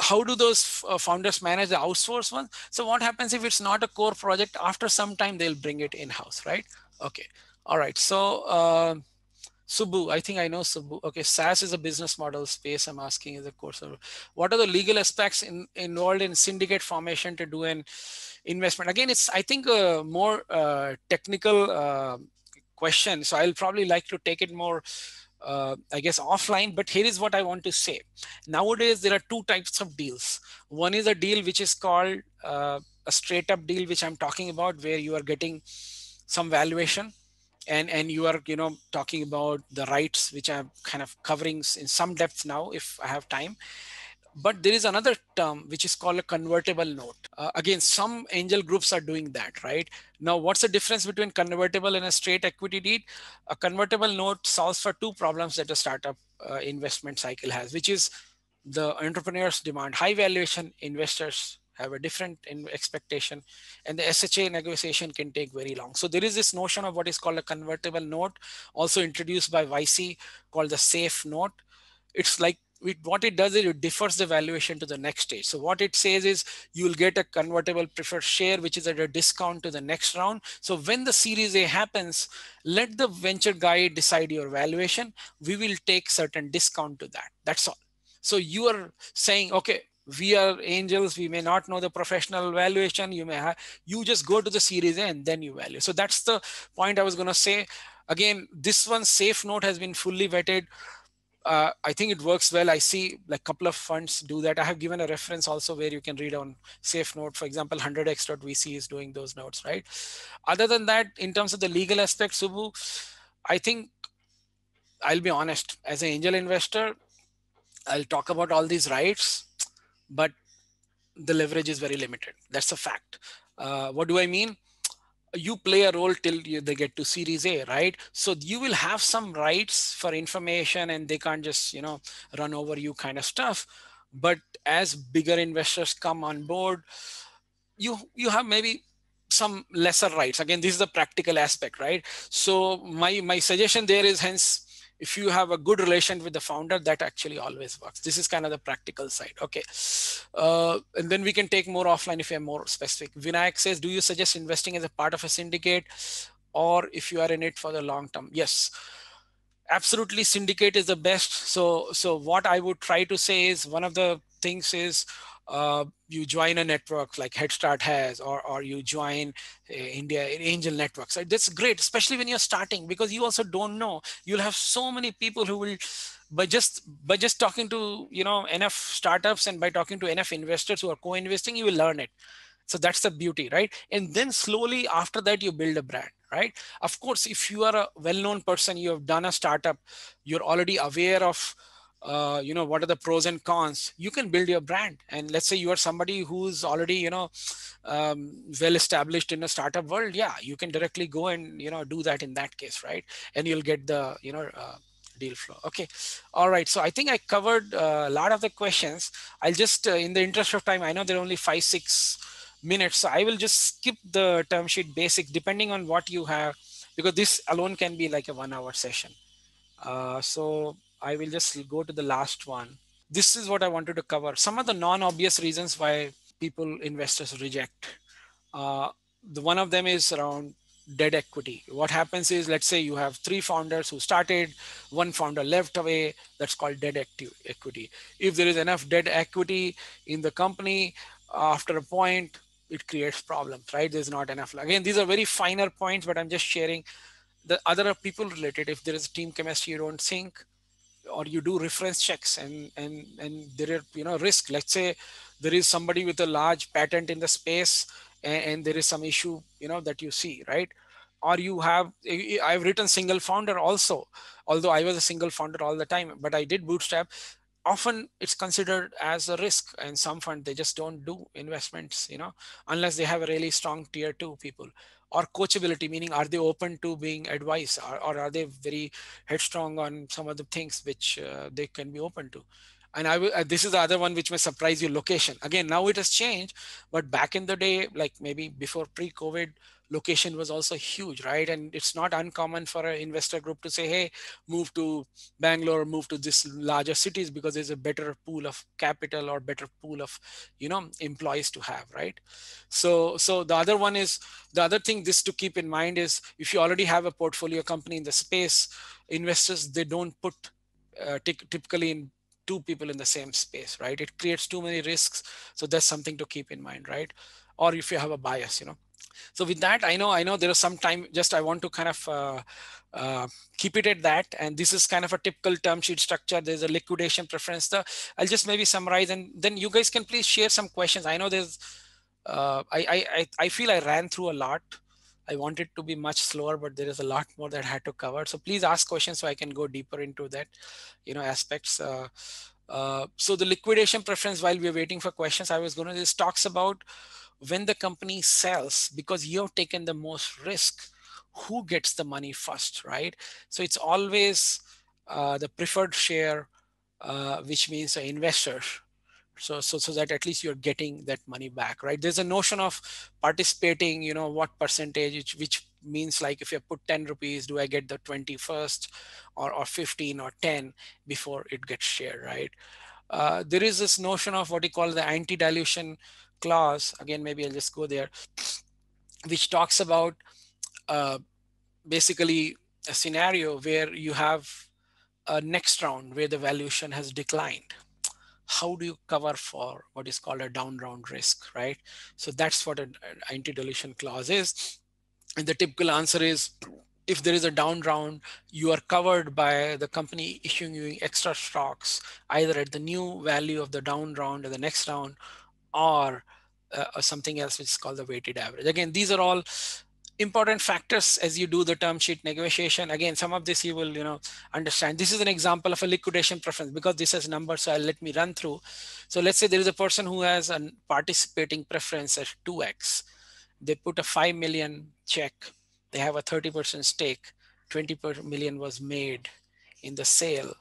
how do those founders manage the outsource one? So what happens if it's not a core project? After some time they'll bring it in house, right? Okay. All right. So Subbu, I think I know Subbu. Okay, SaaS is a business model space. I'm asking is a course. What are the legal aspects involved in syndicate formation to do an investment? Again, it's I think a more technical question. So I'll probably like to take it more, I guess, offline. But here is what I want to say. Nowadays, there are two types of deals. One is a deal which is called a straight up deal, which I'm talking about, where you are getting some valuation, and you are talking about the rights, which I'm kind of covering in some depth now if I have time. But there is another term which is called a convertible note. Again, some angel groups are doing that, right? Now, what's the difference between convertible and a straight equity deed? A convertible note solves for two problems that a startup investment cycle has, which is the entrepreneurs demand high valuation, investors have a different expectation, and the SHA negotiation can take very long. So there is this notion of what is called a convertible note, also introduced by YC, called the safe note. It's like what it does is it differs the valuation to the next stage. So what it says is you will get a convertible preferred share, which is at a discount to the next round. So when the Series A happens, let the venture guy decide your valuation. We will take certain discount to that. That's all. So you are saying, okay, we are angels. We may not know the professional valuation. You just go to the Series A and then you value. So that's the point I was going to say. Again, this one safe note has been fully vetted. I think it works well. I see like a couple of funds do that. I have given a reference also where you can read on safe note. For example, 100x.vc is doing those notes, right? Other than that, in terms of the legal aspect, Subbu, I think I'll be honest, as an angel investor, I'll talk about all these rights, but the leverage is very limited. That's a fact. What do I mean? You play a role till they get to Series A, right? So you will have some rights for information, and they can't just run over you, kind of stuff. But as bigger investors come on board, you have maybe some lesser rights. Again, this is the practical aspect, right? So my suggestion there is, hence, if you have a good relation with the founder, that actually always works. This is kind of the practical side. Okay. And then we can take more offline if you're more specific. Vinayak says, do you suggest investing as a part of a syndicate, or if you are in it for the long term? Yes, absolutely, syndicate is the best. So what I would try to say is, one of the things is, you join a network like Headstart has, or you join India angel networks. That's great, especially when you're starting, because you also don't know, you'll have so many people who will, by just talking to enough startups, and by talking to enough investors who are co-investing, you will learn it. So that's the beauty, right? And then slowly after that, you build a brand, right? Of course, if you are a well-known person, you have done a startup, you're already aware of what are the pros and cons, you can build your brand. And let's say you are somebody who's already well established in a startup world, yeah, you can directly go and do that in that case, right? And you'll get the deal flow. Okay. All right, so I think I covered a lot of the questions. I'll just in the interest of time, I know there are only 5-6 minutes, so I will just skip the term sheet basic, depending on what you have, because this alone can be like a 1 hour session. So I will just go to the last one. This is what I wanted to cover, some of the non-obvious reasons why people, investors, reject. uh, the one of them is around dead equity. What happens is, let's say you have three founders who started, one founder left away, that's called dead equity. If there is enough dead equity in the company, after a point, it creates problems, right? There's not enough. Again, these are very finer points, but I'm just sharing. The other are people related. If there is team chemistry, you don't sync, or you do reference checks, and there are risk. Let's say there is somebody with a large patent in the space, and there is some issue that you see, right? Or you have, I've written single founder also, although I was a single founder all the time, but I did bootstrap. Often it's considered as a risk, and some fund, they just don't do investments unless they have a really strong tier 2 people. Or coachability, meaning, are they open to being advised, or are they very headstrong on some of the things which they can be open to. And this is the other one which may surprise you, location. Again, now it has changed, but back in the day, like maybe before pre-COVID, location was also huge, right? And it's not uncommon for an investor group to say, hey, move to Bangalore, move to this larger cities, because there's a better pool of capital, or better pool of employees to have, right? So the other one is, the other thing this to keep in mind is, if you already have a portfolio company in the space, investors, they don't put typically in two people in the same space, right? It creates too many risks. So that's something to keep in mind, right? Or if you have a bias. So with that, I know there is some time, just I want to kind of uh, keep it at that. And this is kind of a typical term sheet structure. There's a liquidation preference. I'll just maybe summarize, and then you guys can please share some questions. I know there's I feel I ran through a lot. I wanted to be much slower, but there is a lot more that I had to cover. So please ask questions so I can go deeper into that aspects. So the liquidation preference, while we're waiting for questions, I was going to, this talks about when the company sells, because you've taken the most risk, who gets the money first, right? So it's always the preferred share, which means the investor. So that at least you're getting that money back, right? There's a notion of participating, what percentage, which means, like, if you put 10 rupees, do I get the 20 first, or 15 or 10 before it gets shared, right? There is this notion of what you call the anti-dilution clause. Again, maybe I'll just go there, which talks about uh, basically a scenario where you have a next round where the valuation has declined. How do you cover for what is called a down round risk, right? So that's what an anti-dilution clause is. And the typical answer is, if there is a down round, you are covered by the company issuing you extra stocks, either at the new value of the down round or the next round, or something else which is called the weighted average. Again, these are all important factors as you do the term sheet negotiation. Again, some of this you will understand. This is an example of a liquidation preference, because this has numbers, so let me run through. So let's say there is a person who has a participating preference at 2x. They put a 5 million check, they have a 30% stake, 20 million was made in the sale.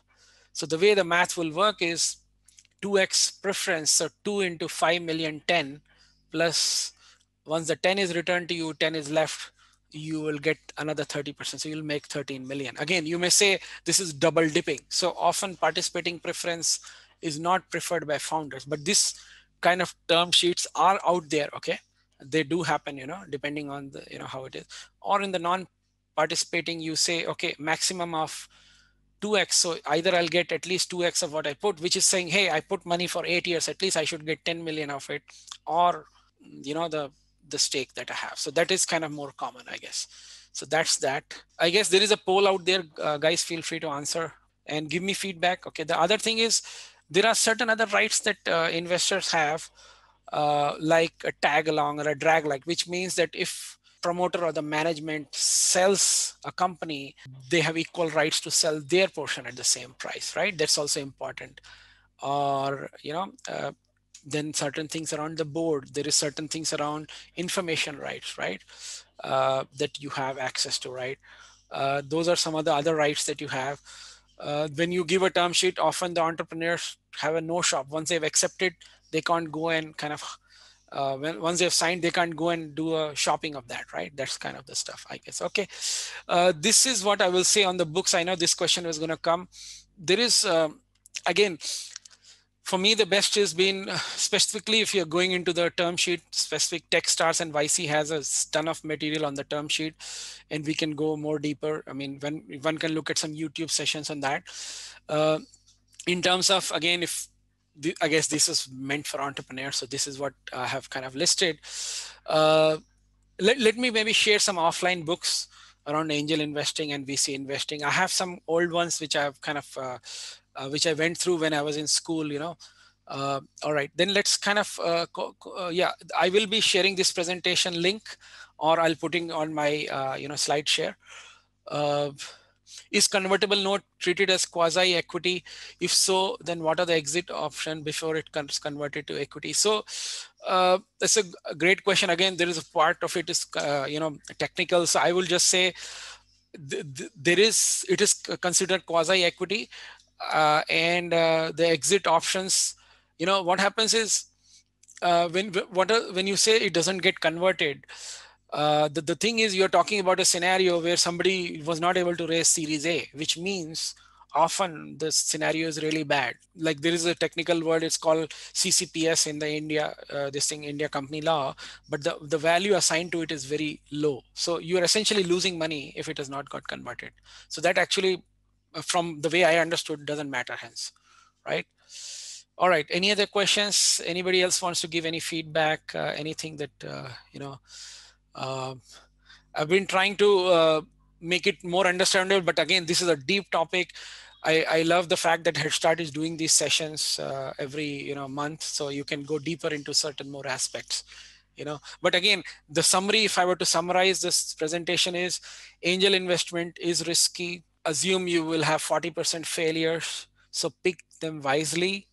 So the way the math will work is 2x preference, so 2 into 5 million, 10, plus once the 10 is returned to you, 10 is left, you will get another 30%. So you'll make 13 million. Again, you may say this is double dipping. So often participating preference is not preferred by founders, but this kind of term sheets are out there. Okay. They do happen, depending on the, how it is. Or in the non-participating, you say, okay, maximum of 2x. So either I'll get at least 2x of what I put, which is saying, hey, I put money for 8 years, at least I should get 10 million of it. Or, the stake that I have. So that is kind of more common, I guess. So that's that. I guess there is a poll out there. Guys, feel free to answer and give me feedback. Okay. The other thing is there are certain other rights that investors have, like a tag along or a drag like, which means that if promoter or the management sells a company, they have equal rights to sell their portion at the same price, right? That's also important. Or then certain things around the board, there is certain things around information rights, right? That you have access to, right? Those are some of the other rights that you have. When you give a term sheet, often the entrepreneurs have a no shop. Once they've accepted, they can't go and kind of once they've signed, they can't go and do a shopping of that, right? That's kind of the stuff, I guess. Okay. This is what I will say on the books. I know this question was going to come. There is, again, for me, the best has been specifically if you're going into the term sheet, specific Techstars and YC has a ton of material on the term sheet, and we can go more deeper. I mean, when one can look at some YouTube sessions on that. In terms of, again, I guess this is meant for entrepreneurs, so this is what I have kind of listed. Let me maybe share some offline books around angel investing and VC investing. I have some old ones which I have kind of which I went through when I was in school, all right, then let's kind of yeah, I will be sharing this presentation link, or I'll putting on my slide share. Is convertible note treated as quasi equity? If so, then what are the exit options before it comes converted to equity? So that's a great question. Again, there is a part of it is technical, so I will just say it is considered quasi equity, and the exit options, what happens is, when you say it doesn't get converted, the thing is, you're talking about a scenario where somebody was not able to raise Series A, which means often the scenario is really bad. Like, there is a technical word, it's called CCPS in the India, India company law, but the value assigned to it is very low. So you are essentially losing money if it has not got converted. So that actually, from the way I understood, doesn't matter hence, right? All right. Any other questions? Anybody else wants to give any feedback? Anything that uh, I've been trying to make it more understandable, but again, this is a deep topic. I love the fact that Headstart is doing these sessions every month, so you can go deeper into certain more aspects. But again, the summary, if I were to summarize this presentation, is angel investment is risky. Assume you will have 40% failures, so pick them wisely.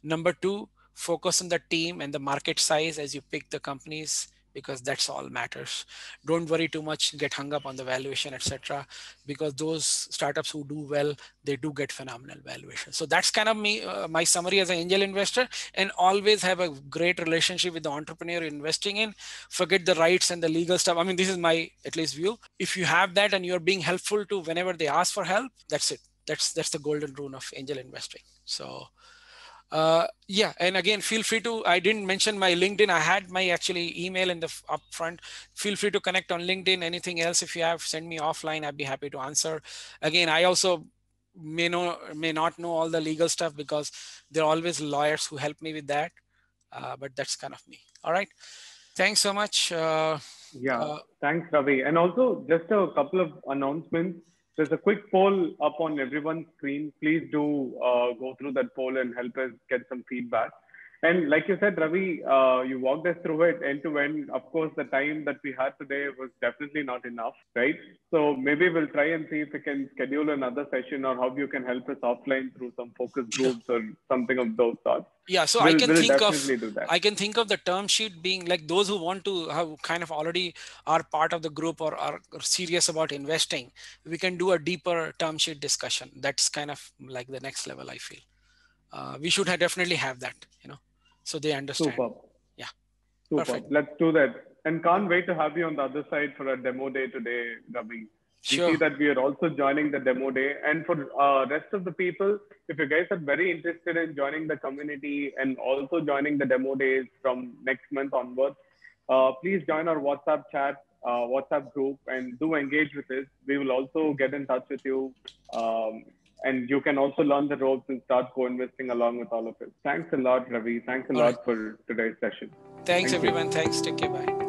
Number two, focus on the team and the market size as you pick the companies, because that's all matters. Don't worry too much, get hung up on the valuation, etc., because those startups who do well, they do get phenomenal valuation. So that's kind of my summary as an angel investor. And always have a great relationship with the entrepreneur you're investing in. Forget the rights and the legal stuff. I mean, this is my at least view. If you have that and you're being helpful to whenever they ask for help, that's it. That's the golden rule of angel investing. So yeah, and again, feel free to, I didn't mention my LinkedIn. I had my actually email in the up front. Feel free to connect on LinkedIn. Anything else, if you have, send me offline. I'd be happy to answer. Again, I also may not know all the legal stuff, because there are always lawyers who help me with that. But that's kind of me. All right. Thanks so much. Yeah, thanks, Ravi. And also, just a couple of announcements. There's a quick poll up on everyone's screen. Please do go through that poll and help us get some feedback. And like you said, Ravi, you walked us through it end to end. Of course, the time that we had today was definitely not enough, right? So maybe we'll try and see if we can schedule another session, or how you can help us offline through some focus groups or something of those sorts. Yeah, so We'll definitely do that. I can think of the term sheet being like those who want to have kind of already are part of the group or are serious about investing. We can do a deeper term sheet discussion. That's kind of like the next level, I feel. We should definitely have that, so they understand. Super. Yeah. Super. Perfect. Let's do that. And can't wait to have you on the other side for a demo day today, Ravi. We see Sure. that we are also joining the demo day. And for rest of the people, if you guys are very interested in joining the community and also joining the demo days from next month onwards, please join our WhatsApp chat, WhatsApp group, and do engage with us. We will also get in touch with you. Um, and you can also learn the ropes and start co-investing along with all of us. Thanks a lot, Ravi. Thanks a All right. lot for today's session. Thanks, Thank you. everyone. Thanks. Take care. Bye.